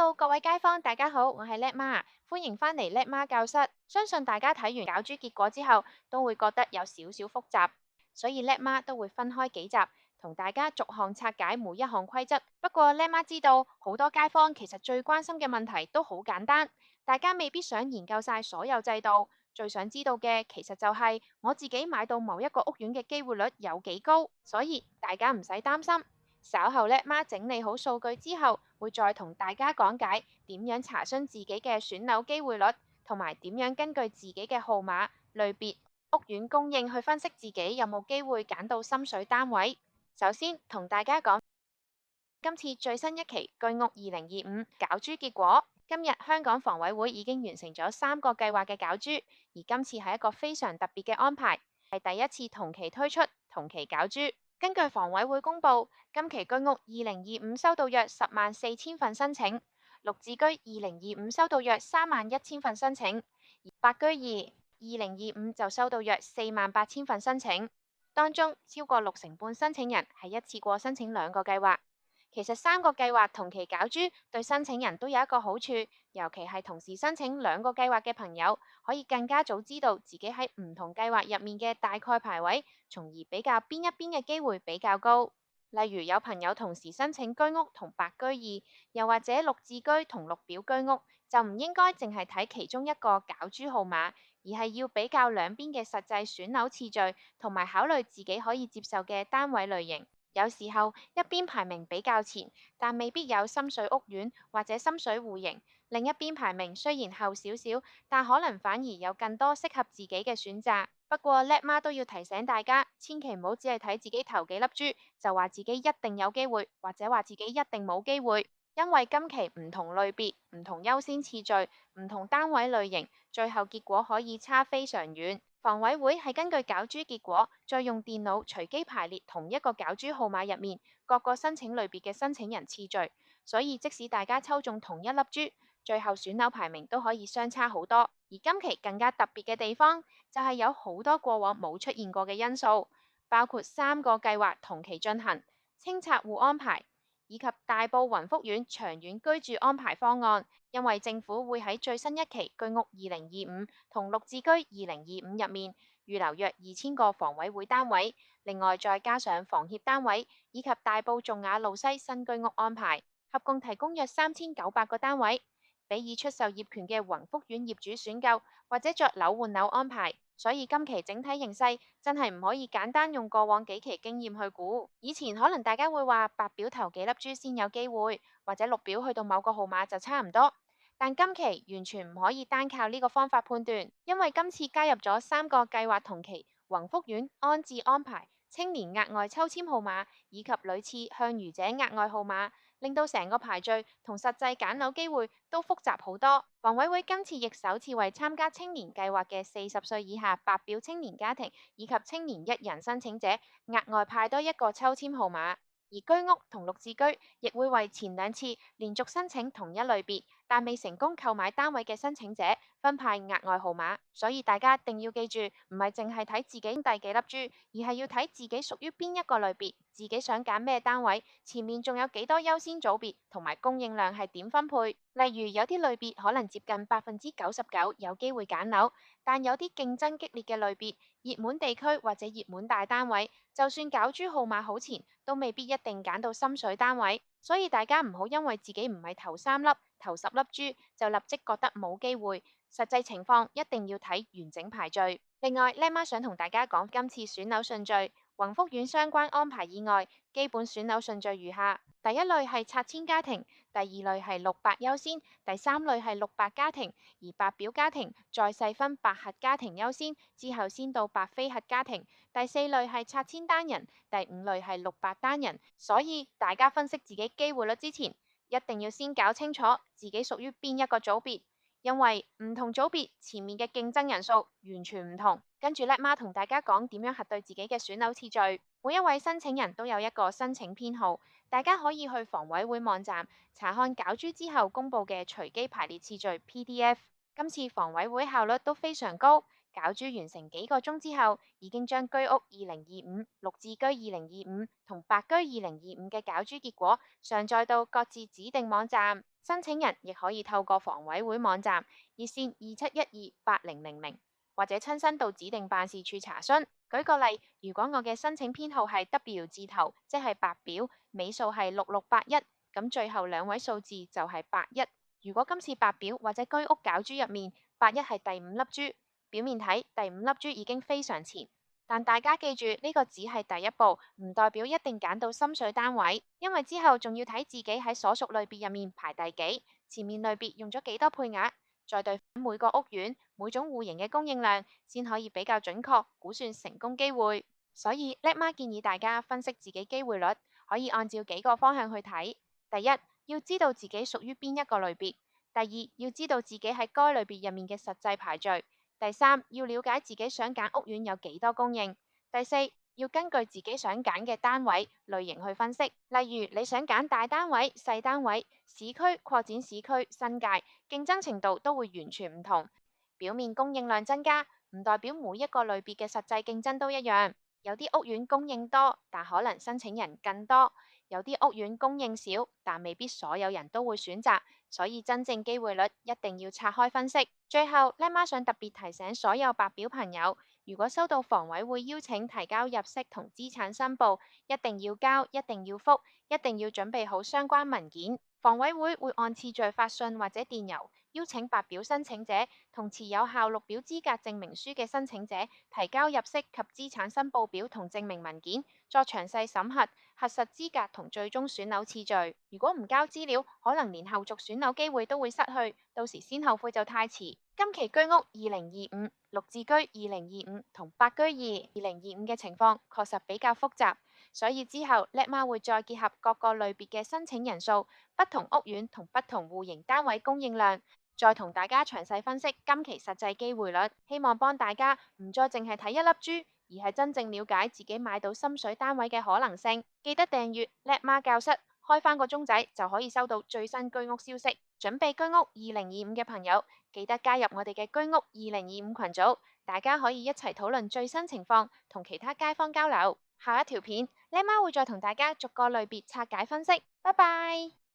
Hello，各位街坊，大家好，我係叻媽，歡迎返嚟叻媽教室。相信大家睇完攪珠結果之後，都會覺得有少少複雜，所以叻媽都會分開幾集，同大家逐項拆解每一項規則。不過叻媽知道，好多街坊其實最關心嘅問題都好簡單，大家未必想研究晒所有制度，最想知道嘅其實就係我自己買到某一個屋苑嘅機會率有幾高，所以大家唔使擔心。稍後叻媽整理好數據之後，會再同大家講解點樣查詢自己嘅選樓機會率，同埋點樣根據自己嘅號碼、類別、屋苑供應去分析自己有冇機會揀到心水單位。首先同大家講今次最新一期居屋2025攪珠結果。今日香港房委會已經完成咗3個計劃嘅攪珠，而今次係一個非常特別嘅安排，係第一次同期推出同期攪珠。根據房委會公佈，今期居屋2025收到約104000份申請，綠置居2025收到約31000份申請，而白居二2025就收到約48000份申請。當中超過65%申請人係一次過申請2個計劃。其實3個計劃同期攪珠對申請人都有一個好處，尤其係同時申請2個計劃嘅朋友，可以更加早知道自己喺唔同計劃入面嘅大概排位，從而比較邊一邊嘅機會比較高。例如有朋友同時申請居屋同白居二，又或者綠置居同綠表居屋，就唔應該淨係睇其中一個攪珠號碼，而係要比較兩邊嘅實際選樓次序，同埋考慮自己可以接受嘅單位類型。有時候一邊排名比較前，但未必有心水屋苑或者心水戶型；另一邊排名雖然後少少，但可能反而有更多適合自己嘅選擇。不過叻媽都要提醒大家，千祈唔好只係睇自己頭幾粒珠，就話自己一定有機會，或者話自己一定冇機會。因為今期唔同類別、唔同優先次序、唔同單位類型，最後結果可以差非常遠。房委會係根據攪珠結果，再用電腦隨機排列同一個攪珠號碼入面各個申請類別嘅申請人次序，所以即使大家抽中同一粒珠，最後選樓排名都可以相差好多。而今期更加特別嘅地方，就係有好多過往冇出現過嘅因素，包括3個計劃同期進行、清拆戶安排，以及大埔雲福苑長遠居住安排方案。因為政府會喺最新一期居屋2025同綠置居2025入面預留約2000個房委會單位，另外再加上房協單位以及大埔頌雅路西新居屋安排，合共提供約3900個單位，俾已出售業權嘅雲福苑業主選購或者作樓換樓安排。所以今期整體形勢真係唔可以簡單用過往幾期經驗去估。以前可能大家會話白表頭幾粒珠先有機會，或者綠表去到某個號碼就差唔多。但今期完全唔可以單靠呢個方法判斷，因為今次加入咗3個計劃同期、宏福苑安置安排、青年額外抽籤號碼以及屢次向愚者額外號碼，令到成個排序同實際揀樓機會都複雜好多。房委會今次亦首次為參加青年計劃嘅40歲以下白表青年家庭以及青年1人申請者額外派多一個抽籤號碼。而居屋同綠置居亦會為前2次連續申請同一類別但未成功購買單位嘅申請者分派額外號碼，所以大家一定要記住，唔係淨係睇自己第幾粒珠，而係要睇自己屬於邊一個類別，自己想揀咩單位，前面仲有幾多優先組別，同埋供應量係點分配。例如有啲類別可能接近99%有機會揀樓，但有啲競爭激烈嘅類別、熱門地區或者熱門大單位，就算攪珠號碼好前，都未必一定揀到心水單位。所以大家唔好因為自己唔係頭3粒、頭10粒珠，就立即覺得冇機會。實際情況一定要睇完整排序。另外，叻媽想同大家講今次選樓順序，宏福苑相關安排以外，基本選樓順序如下：第一類係拆遷家庭，第二類係綠白優先，第3類係綠白家庭，而白表家庭再細分白核家庭優先，之後先到白非核家庭。第4類係拆遷單人，第5類係綠白單人。所以大家分析自己機會率之前，一定要先搞清楚自己屬於邊一個組別，因為唔同組別前面嘅競爭人數完全唔同。跟住叻媽同大家講點樣核對自己嘅選樓次序。每一位申請人都有一個申請編號，大家可以去房委會網站查看攪珠之後公佈嘅隨機排列次序 PDF。今次房委會效率都非常高，攪珠完成幾個鐘之後，已經將居屋2025、綠置居2025同白居2025嘅攪珠結果上載到各自指定網站。申請人亦可以透過房委會網站熱線27128000或者親身到指定辦事處查詢。舉個例，如果我嘅申請編號係 W 字頭，即係白表，尾數係6681，咁最後兩位數字就係81。如果今次白表或者居屋攪珠入面81係第5粒珠，表面睇第5粒珠已經非常前。但大家記住，呢個只係第一步，唔代表一定揀到心水單位，因為之後仲要睇自己喺所屬類別入面排第幾，前面類別用咗幾多配額，再對每個屋苑每種戶型嘅供應量，先可以比較準確估算成功機會。所以叻媽建議大家分析自己機會率，可以按照幾個方向去睇。第一，要知道自己屬於邊一個類別；第二，要知道自己喺該類別入面嘅實際排序。第三，要了解自己想揀屋苑有幾多供應。第四，要根據自己想揀嘅單位類型去分析，例如你想揀大單位、細單位、市區、擴展市區、新界，競爭程度都會完全唔同。表面供應量增加，唔代表每一個類別嘅實際競爭都一樣。有啲屋苑供應多，但可能申請人更多；有啲屋苑供應少，但未必所有人都會選擇。所以真正機會率一定要拆開分析。最後，叻媽想特別提醒所有白表朋友，如果收到房委會邀請提交入息同資產申報，一定要交，一定要覆，一定要準備好相關文件。房委會會按次序發信或者電郵邀請白表申請者同持有效綠表資格證明書嘅申請者提交入息及資產申報表同證明文件，作詳細審核，核實資格同最終選樓次序。如果唔交資料，可能連後續選樓機會都會失去，到時先後悔就太遲。今期居屋2025、綠置居2025同白居二2025嘅情況確實比較複雜，所以之後叻媽會再結合各個類別嘅申請人數、不同屋苑同不同戶型單位供應量，再同大家詳細分析今期實際機會率，希望幫大家唔再淨係睇一粒珠，而係真正了解自己買到心水單位嘅可能性。記得訂閱叻媽教室，開返個鐘仔就可以收到最新居屋消息。準備居屋2025嘅朋友，記得加入我哋嘅居屋2025群組，大家可以一齊討論最新情況，同其他街坊交流。下一條片，叻媽會再同大家逐個類別拆解分析。拜拜。